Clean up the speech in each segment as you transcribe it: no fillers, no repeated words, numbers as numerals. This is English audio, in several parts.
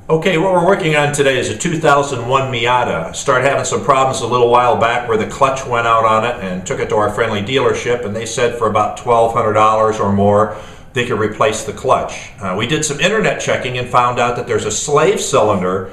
Okay, what we're working on today is a 2001 Miata. Started having some problems a little while back where the clutch went out on it, and took it to our friendly dealership, and they said for about $1,200 or more they could replace the clutch. We did some internet checking and found out that there's a slave cylinder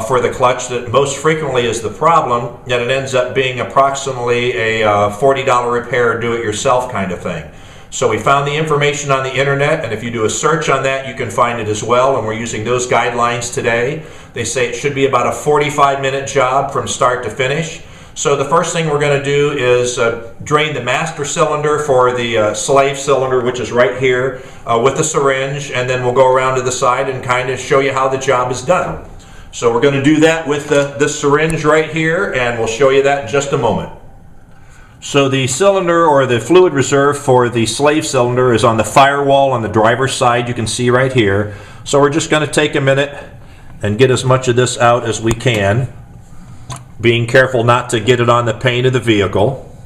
for the clutch that most frequently is the problem, and it ends up being approximately a $40 repair do-it-yourself kind of thing. So we found the information on the internet, and if you do a search on that, you can find it as well, and we're using those guidelines today. They say it should be about a 45-minute job from start to finish. So the first thing we're going to do is drain the master cylinder for the slave cylinder, which is right here, with a syringe, and then we'll go around to the side and kind of show you how the job is done. So we're going to do that with this syringe right here, and we'll show you that in just a moment. So the cylinder, or the fluid reserve for the slave cylinder, is on the firewall on the driver's side, you can see right here. So we're just going to take a minute and get as much of this out as we can, being careful not to get it on the paint of the vehicle.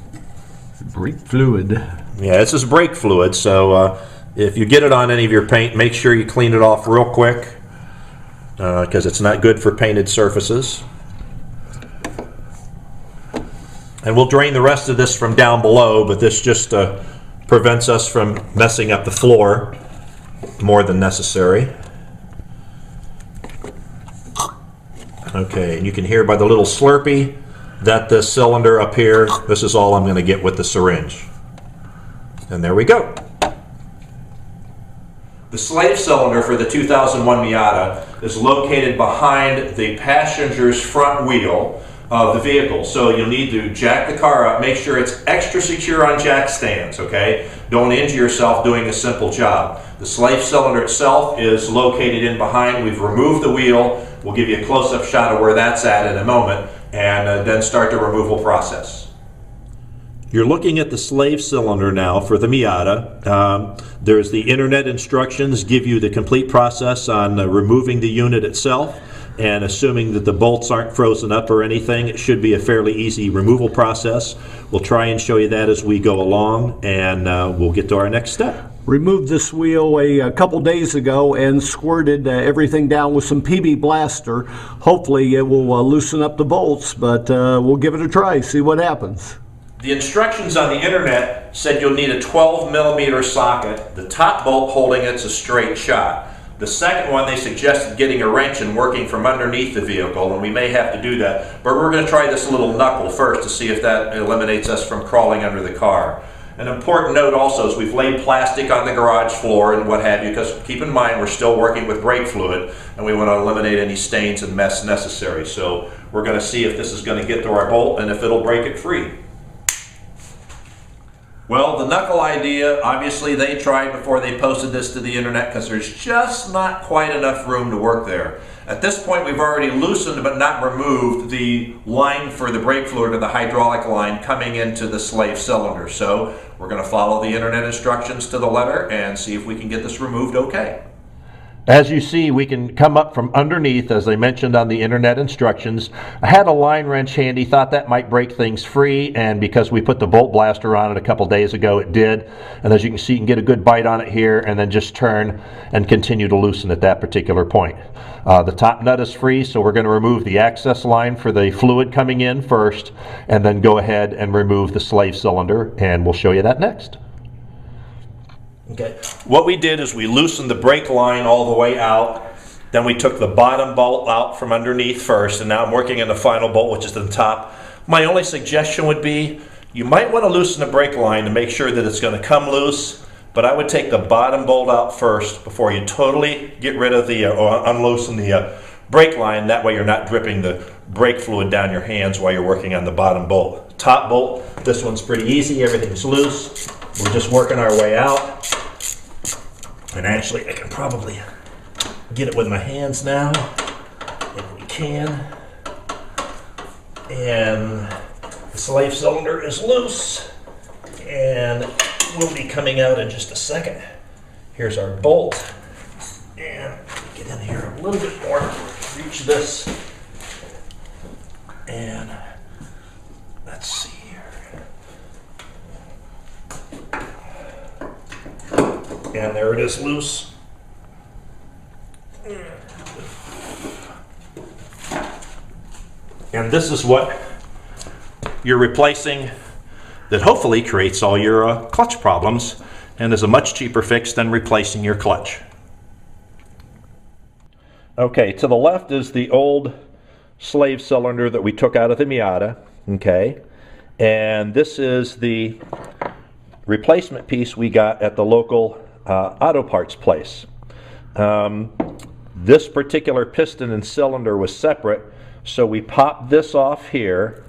Brake fluid. Yeah, this is brake fluid, so if you get it on any of your paint, make sure you clean it off real quick, because it's not good for painted surfaces. And we'll drain the rest of this from down below, but this just prevents us from messing up the floor more than necessary. Okay, and you can hear by the little slurpee that the cylinder up here, this is all I'm going to get with the syringe. And there we go. The slave cylinder for the 2001 Miata is located behind the passenger's front wheel of the vehicle. So you'll need to jack the car up, make sure it's extra secure on jack stands, okay? Don't injure yourself doing a simple job. The slave cylinder itself is located in behind. We've removed the wheel. We'll give you a close-up shot of where that's at in a moment, and then start the removal process. You're looking at the slave cylinder now for the Miata. There's the internet instructions, give you the complete process on removing the unit itself. And assuming that the bolts aren't frozen up or anything, it should be a fairly easy removal process. We'll try and show you that as we go along, and we'll get to our next step. Removed this wheel a couple days ago and squirted everything down with some PB Blaster. Hopefully it will loosen up the bolts, but we'll give it a try, see what happens. The instructions on the internet said you'll need a 12mm socket. The top bolt holding it's a straight shot. The second one, they suggested getting a wrench and working from underneath the vehicle, and we may have to do that. But we're going to try this little knuckle first to see if that eliminates us from crawling under the car. An important note also is we've laid plastic on the garage floor and what have you, because keep in mind we're still working with brake fluid, and we want to eliminate any stains and mess necessary. So we're going to see if this is going to get to our bolt and if it'll break it free. Well, the knuckle idea, obviously they tried before they posted this to the internet, because there's just not quite enough room to work there. At this point, we've already loosened but not removed the line for the brake fluid, or the hydraulic line coming into the slave cylinder. So we're going to follow the internet instructions to the letter and see if we can get this removed okay. As you see, we can come up from underneath, as I mentioned on the internet instructions. I had a line wrench handy, thought that might break things free, and because we put the bolt blaster on it a couple days ago, it did. And as you can see, you can get a good bite on it here, and then just turn and continue to loosen at that particular point. The top nut is free, so we're going to remove the access line for the fluid coming in first, and then go ahead and remove the slave cylinder, and we'll show you that next. Okay. What we did is we loosened the brake line all the way out, then we took the bottom bolt out from underneath first, and now I'm working on the final bolt, which is the top. My only suggestion would be you might want to loosen the brake line to make sure that it's going to come loose, but I would take the bottom bolt out first before you totally get rid of the or unloosen the brake line. That way you're not dripping the brake fluid down your hands while you're working on the bottom bolt. Top bolt, this one's pretty easy, everything's loose. We're just working our way out. And actually, I can probably get it with my hands now, if we can. And the slave cylinder is loose, and will be coming out in just a second. Here's our bolt. And get in here a little bit more, reach this. And let's see here. And there it is loose. And this is what you're replacing that hopefully creates all your clutch problems and is a much cheaper fix than replacing your clutch. Okay, to the left is the old slave cylinder that we took out of the Miata, okay? And this is the replacement piece we got at the local auto parts place. This particular piston and cylinder was separate, so we popped this off here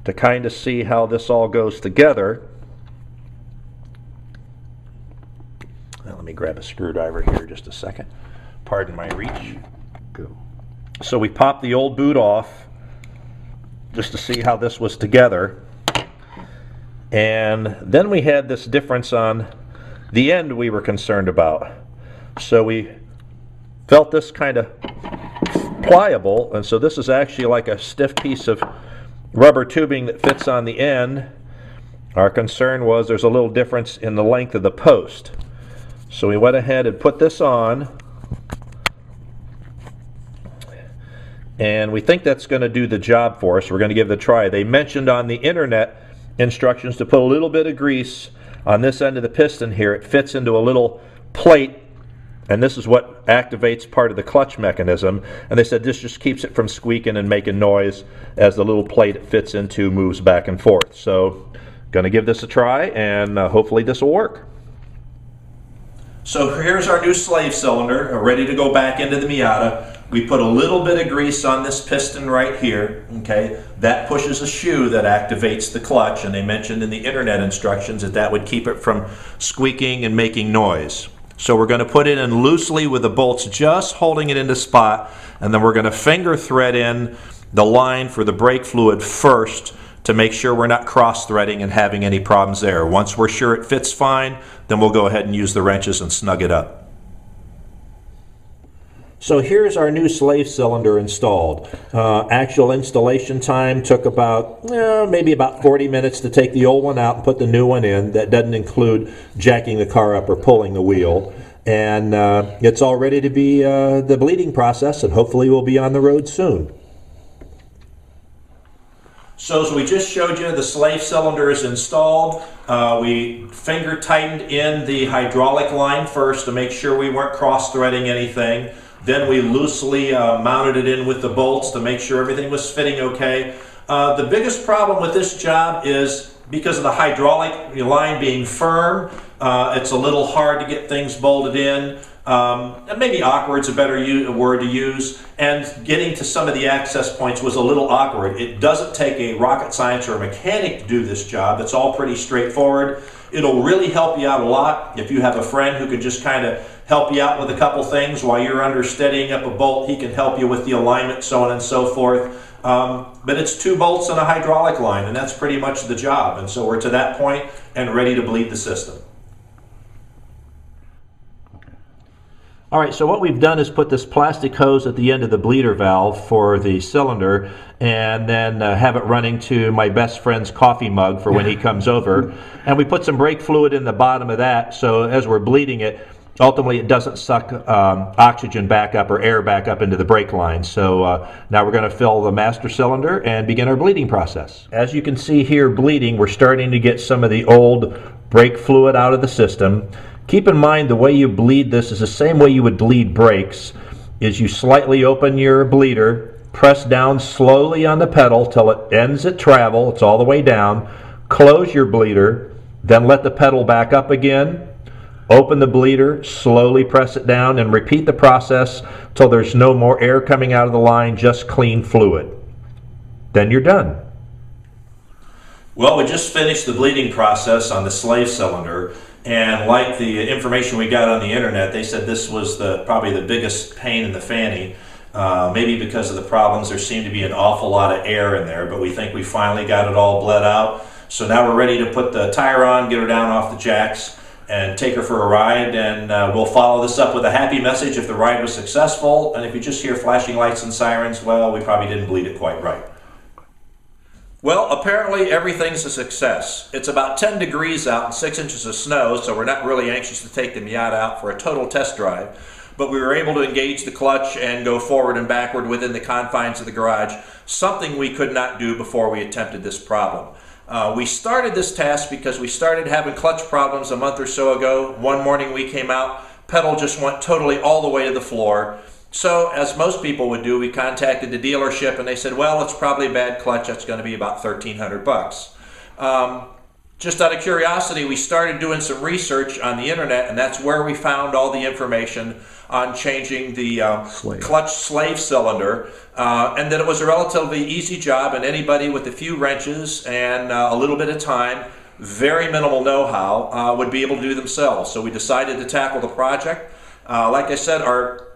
to kind of see how this all goes together. Now, let me grab a screwdriver here just a second. Pardon my reach. Go. So we popped the old boot off just to see how this was together. And then we had this difference on the end we were concerned about. So we felt this kind of pliable, and so this is actually like a stiff piece of rubber tubing that fits on the end. Our concern was there's a little difference in the length of the post. So we went ahead and put this on, and we think that's going to do the job for us. We're going to give it a try. They mentioned on the internet instructions to put a little bit of grease on this end of the piston here. It fits into a little plate, and this is what activates part of the clutch mechanism. And they said this just keeps it from squeaking and making noise as the little plate it fits into moves back and forth. So going to give this a try, and hopefully this will work. So here's our new slave cylinder, ready to go back into the Miata. We put a little bit of grease on this piston right here, okay? That pushes a shoe that activates the clutch, and they mentioned in the internet instructions that that would keep it from squeaking and making noise. So we're going to put it in loosely with the bolts just holding it into spot, and then we're going to finger thread in the line for the brake fluid first to make sure we're not cross-threading and having any problems there. Once we're sure it fits fine, then we'll go ahead and use the wrenches and snug it up. So here's our new slave cylinder installed. Actual installation time took about, maybe about 40 minutes to take the old one out and put the new one in. That doesn't include jacking the car up or pulling the wheel. And it's all ready to be the bleeding process, and hopefully we'll be on the road soon. So as we just showed you, the slave cylinder is installed. We finger tightened in the hydraulic line first to make sure we weren't cross-threading anything. Then we loosely mounted it in with the bolts to make sure everything was fitting okay. The biggest problem with this job is because of the hydraulic line being firm, it's a little hard to get things bolted in. Maybe awkward is a better word to use, and getting to some of the access points was a little awkward. It doesn't take a rocket science or a mechanic to do this job. It's all pretty straightforward. It'll really help you out a lot if you have a friend who can just kind of help you out with a couple things while you're under steadying up a bolt. He can help you with the alignment, so on and so forth. But it's 2 bolts and a hydraulic line, and that's pretty much the job. And so we're to that point and ready to bleed the system. All right, so what we've done is put this plastic hose at the end of the bleeder valve for the cylinder, and then have it running to my best friend's coffee mug for when he comes over. And we put some brake fluid in the bottom of that, so as we're bleeding it, ultimately it doesn't suck oxygen back up or air back up into the brake line. So now we're going to fill the master cylinder and begin our bleeding process. As you can see here bleeding, we're starting to get some of the old brake fluid out of the system. Keep in mind the way you bleed this is the same way you would bleed brakes, is you slightly open your bleeder, press down slowly on the pedal till it ends at travel, it's all the way down, close your bleeder, then let the pedal back up again, open the bleeder, slowly press it down, and repeat the process till there's no more air coming out of the line, just clean fluid. Then you're done. Well, we just finished the bleeding process on the slave cylinder. And like the information we got on the internet, they said this was probably the biggest pain in the fanny. Maybe because of the problems, there seemed to be an awful lot of air in there, but we think we finally got it all bled out. So now we're ready to put the tire on, get her down off the jacks, and take her for a ride. And we'll follow this up with a happy message if the ride was successful. And if you just hear flashing lights and sirens, well, we probably didn't bleed it quite right. Well, apparently everything's a success. It's about 10 degrees out and 6 inches of snow, so we're not really anxious to take the Miata out for a total test drive. but we were able to engage the clutch and go forward and backward within the confines of the garage, something we could not do before we attempted this problem. We started this task because we started having clutch problems a month or so ago. One morning we came out, pedal just went totally all the way to the floor. So, as most people would do, we contacted the dealership and they said, well, it's probably a bad clutch, that's going to be about $1,300. Just out of curiosity, we started doing some research on the internet, and that's where we found all the information on changing the clutch slave cylinder, and that it was a relatively easy job, and anybody with a few wrenches and a little bit of time, very minimal know-how, would be able to do themselves. So we decided to tackle the project. Like I said, our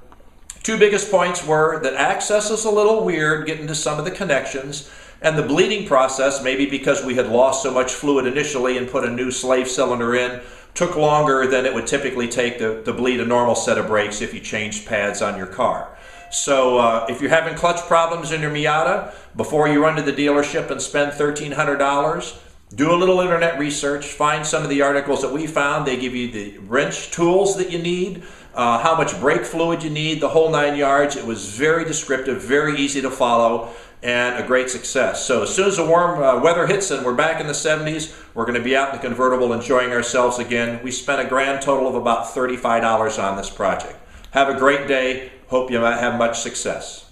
two biggest points were that access is a little weird getting to some of the connections, and the bleeding process, maybe because we had lost so much fluid initially and put a new slave cylinder in, took longer than it would typically take to bleed a normal set of brakes if you changed pads on your car. So if you're having clutch problems in your Miata, before you run to the dealership and spend $1,300, do a little internet research, find some of the articles that we found. They give you the wrench tools that you need, how much brake fluid you need, the whole 9 yards. It was very descriptive, very easy to follow, and a great success. So as soon as the warm weather hits and we're back in the 70s, we're going to be out in the convertible enjoying ourselves again. We spent a grand total of about $35 on this project. Have a great day. Hope you might have much success.